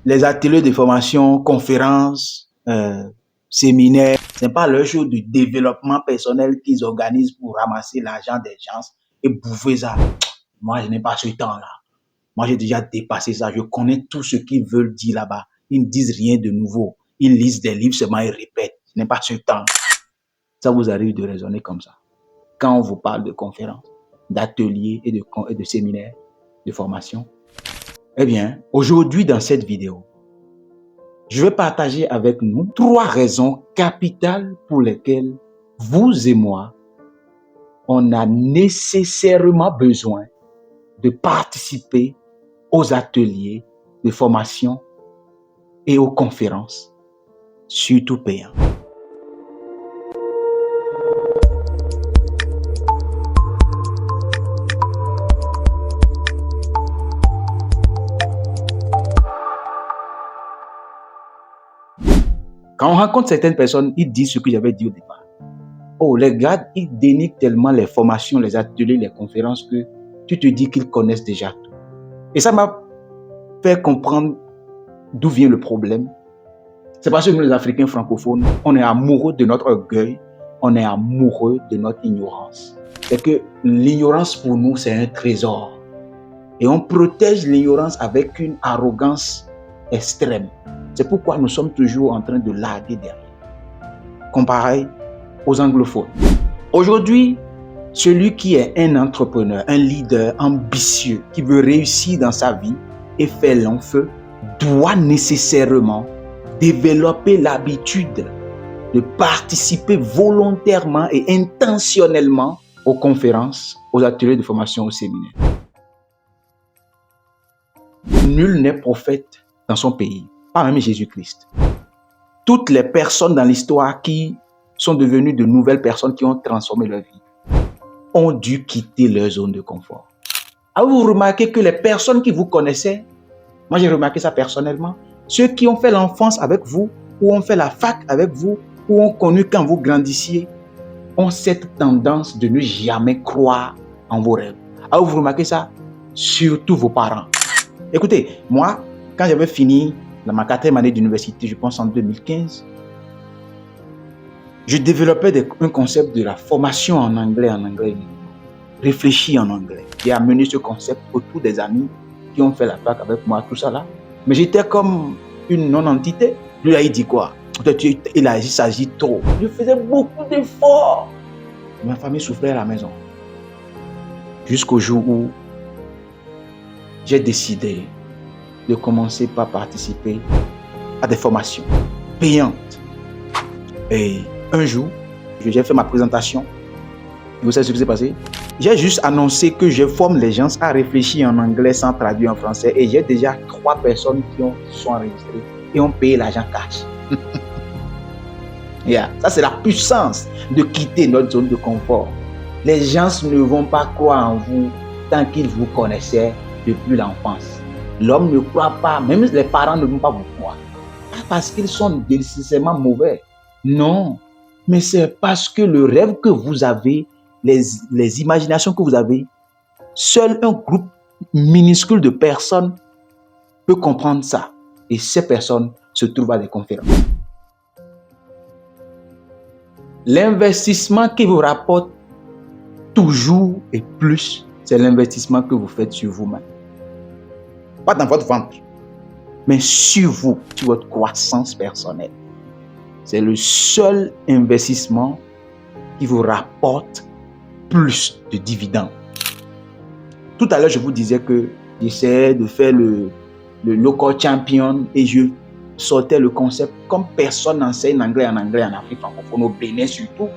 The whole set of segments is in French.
Les ateliers de formation, conférences, séminaires, ce n'est pas leur chose de développement personnel qu'ils organisent pour ramasser l'argent des gens et bouffer ça. Moi, je n'ai pas ce temps-là. Moi, j'ai déjà dépassé ça. Je connais tout ce qu'ils veulent dire là-bas. Ils ne disent rien de nouveau. Ils lisent des livres seulement, ils répètent. Je n'ai pas ce temps. Ça vous arrive de raisonner comme ça. Quand on vous parle de conférences, d'ateliers et de séminaires, de formation. Eh bien, aujourd'hui, dans cette vidéo, je vais partager avec nous 3 raisons capitales pour lesquelles vous et moi, on a nécessairement besoin de participer aux ateliers de formation et aux conférences, surtout payantes. Quand on rencontre certaines personnes, ils disent ce que j'avais dit au départ. Oh, les gars, ils dénigrent tellement les formations, les ateliers, les conférences que tu te dis qu'ils connaissent déjà tout. Et ça m'a fait comprendre d'où vient le problème. C'est parce que nous, les Africains francophones, on est amoureux de notre orgueil, on est amoureux de notre ignorance. C'est que l'ignorance pour nous, c'est un trésor. Et on protège l'ignorance avec une arrogance extrême. C'est pourquoi nous sommes toujours en train de laguer derrière. Comparé aux anglophones. Aujourd'hui, celui qui est un entrepreneur, un leader ambitieux, qui veut réussir dans sa vie et faire long feu, doit nécessairement développer l'habitude de participer volontairement et intentionnellement aux conférences, aux ateliers de formation, aux séminaires. Nul n'est prophète dans son pays, pas même Jésus-Christ. Toutes les personnes dans l'histoire qui sont devenues de nouvelles personnes qui ont transformé leur vie ont dû quitter leur zone de confort. Avez-vous remarqué que les personnes qui vous connaissaient, moi j'ai remarqué ça personnellement, ceux qui ont fait l'enfance avec vous, ou ont fait la fac avec vous, ou ont connu quand vous grandissiez, ont cette tendance de ne jamais croire en vos rêves. Avez-vous remarqué ça? Surtout vos parents. Écoutez, moi, quand j'avais fini ma 4e année d'université, je pense en 2015, je développais un concept de la formation en anglais, réfléchir en anglais. J'ai amené ce concept autour des amis qui ont fait la fac avec moi, tout ça là. Mais j'étais comme une non-entité. Lui, là, il dit quoi? Il s'agit trop. Je faisais beaucoup d'efforts. Ma famille souffrait à la maison. Jusqu'au jour où j'ai décidé de commencer par participer à des formations payantes. Et un jour, j'ai fait ma présentation. Vous savez ce qui s'est passé? J'ai juste annoncé que je forme les gens à réfléchir en anglais sans traduire en français. Et j'ai déjà 3 personnes qui sont enregistrées et ont payé l'argent cash. Ça, c'est la puissance de quitter notre zone de confort. Les gens ne vont pas croire en vous tant qu'ils vous connaissaient depuis l'enfance. L'homme ne croit pas, même les parents ne vont pas vous croire. Pas parce qu'ils sont nécessairement mauvais. Non, mais c'est parce que le rêve que vous avez, les imaginations que vous avez, seul un groupe minuscule de personnes peut comprendre ça. Et ces personnes se trouvent à des conférences. L'investissement qui vous rapporte toujours et plus, c'est l'investissement que vous faites sur vous-même. Pas dans votre ventre, mais sur vous, sur votre croissance personnelle. C'est le seul investissement qui vous rapporte plus de dividendes. Tout à l'heure, je vous disais que j'essayais de faire le local champion et je sortais le concept comme personne n'enseigne l'anglais en Afrique francophone, au Bénin surtout.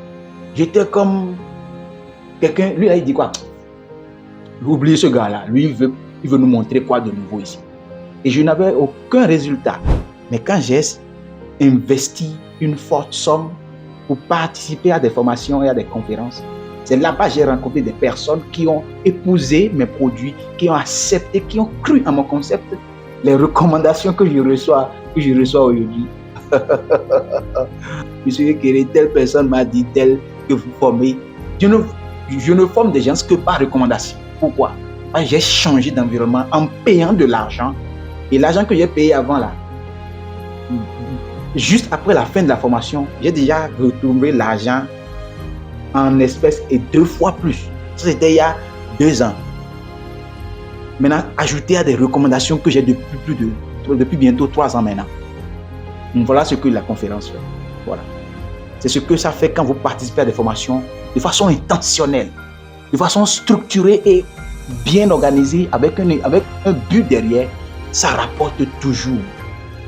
J'étais comme quelqu'un, lui là, il dit quoi? Oubliez ce gars-là, lui il veut nous montrer quoi de nouveau ici. Et je n'avais aucun résultat. Mais quand j'ai investi une forte somme pour participer à des formations et à des conférences, c'est là-bas que j'ai rencontré des personnes qui ont épousé mes produits, qui ont accepté, qui ont cru à mon concept, les recommandations que je reçois aujourd'hui. Monsieur Kéré, telle personne m'a dit tel que vous formez. Je ne forme des gens que par recommandation. Pourquoi? Parce que j'ai changé d'environnement en payant de l'argent Et l'argent que j'ai payé avant là, juste après la fin de la formation, j'ai déjà retrouvé l'argent en espèces et 2 fois plus. Ça, c'était il y a 2 ans. Maintenant, ajouté à des recommandations que j'ai depuis bientôt 3 ans maintenant. Donc, voilà ce que la conférence fait. Voilà. C'est ce que ça fait quand vous participez à des formations de façon intentionnelle, de façon structurée et bien organisée, avec un but derrière. Ça rapporte toujours.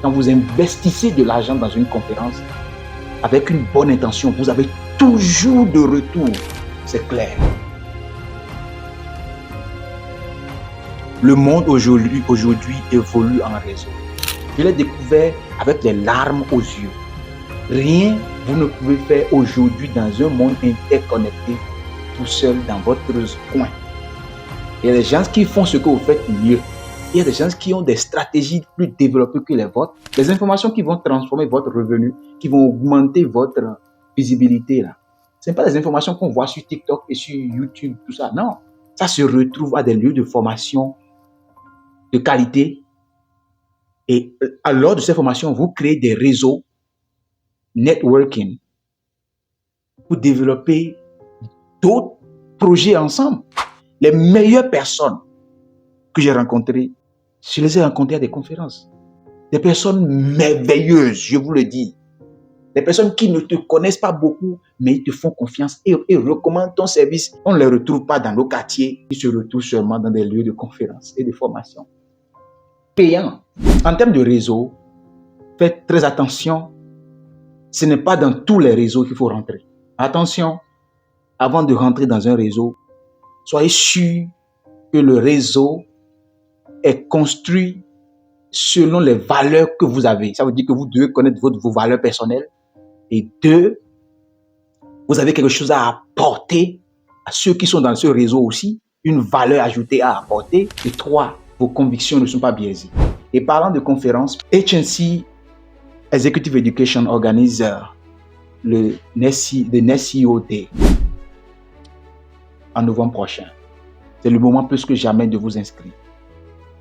Quand vous investissez de l'argent dans une conférence, avec une bonne intention, vous avez toujours de retour. C'est clair. Le monde aujourd'hui évolue en réseau. Je l'ai découvert avec les larmes aux yeux. Rien vous ne pouvez faire aujourd'hui dans un monde interconnecté tout seul dans votre coin. Il y a des gens qui font ce que vous faites mieux. Il y a des gens qui ont des stratégies plus développées que les vôtres. Des informations qui vont transformer votre revenu, qui vont augmenter votre visibilité. Là. Ce n'est pas des informations qu'on voit sur TikTok et sur YouTube, tout ça. Non, ça se retrouve à des lieux de formation de qualité. Et lors de ces formations, vous créez des réseaux networking pour développer d'autres projets ensemble. Les meilleures personnes que j'ai rencontrées, je les ai rencontrées à des conférences. Des personnes merveilleuses, je vous le dis. Des personnes qui ne te connaissent pas beaucoup, mais ils te font confiance et recommandent ton service. On ne les retrouve pas dans nos quartiers. Ils se retrouvent seulement dans des lieux de conférences et de formation. Payant. En termes de réseau, faites très attention. Ce n'est pas dans tous les réseaux qu'il faut rentrer. Attention, avant de rentrer dans un réseau, soyez sûr que le réseau est construit selon les valeurs que vous avez. Ça veut dire que vous devez connaître vos valeurs personnelles. Et 2, vous avez quelque chose à apporter à ceux qui sont dans ce réseau aussi, une valeur ajoutée à apporter. Et 3, vos convictions ne sont pas biaisées. Et parlant de conférences, HNC Executive Education organise le Next CEO Day en novembre prochain. C'est le moment plus que jamais de vous inscrire.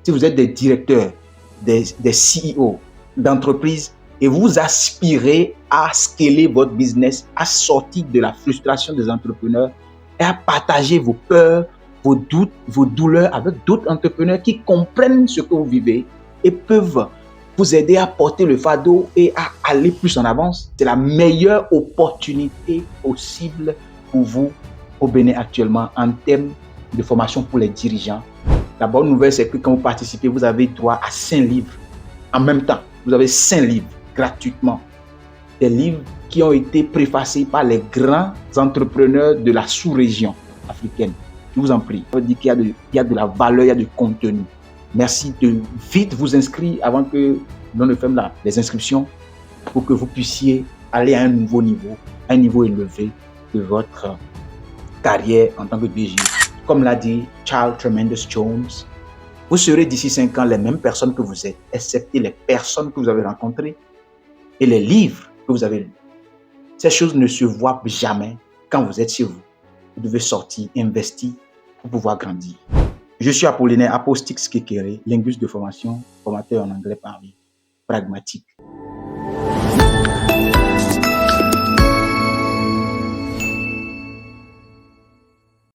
Si vous êtes des directeurs, des CEO d'entreprises et vous aspirez à scaler votre business, à sortir de la frustration des entrepreneurs et à partager vos peurs, vos doutes, vos douleurs avec d'autres entrepreneurs qui comprennent ce que vous vivez et peuvent vous aider à porter le fardeau et à aller plus en avance, c'est la meilleure opportunité possible pour vous au Bénin actuellement en termes de formation pour les dirigeants. La bonne nouvelle, c'est que quand vous participez, vous avez droit à 5 livres. En même temps, vous avez 5 livres gratuitement. Des livres qui ont été préfacés par les grands entrepreneurs de la sous-région africaine. Je vous en prie. Ça veut dire qu'il y a de la valeur, il y a du contenu. Merci de vite vous inscrire avant que l'on ne ferme les inscriptions pour que vous puissiez aller à un nouveau niveau, un niveau élevé de votre carrière en tant que DG. Comme l'a dit Charles Tremendous Jones, vous serez d'ici 5 ans les mêmes personnes que vous êtes, excepté les personnes que vous avez rencontrées et les livres que vous avez lus. Ces choses ne se voient jamais quand vous êtes chez vous. Vous devez sortir, investir pour pouvoir grandir. Je suis Apollinaire Apostix Kekere, linguiste de formation, formateur en anglais parlé, pragmatique.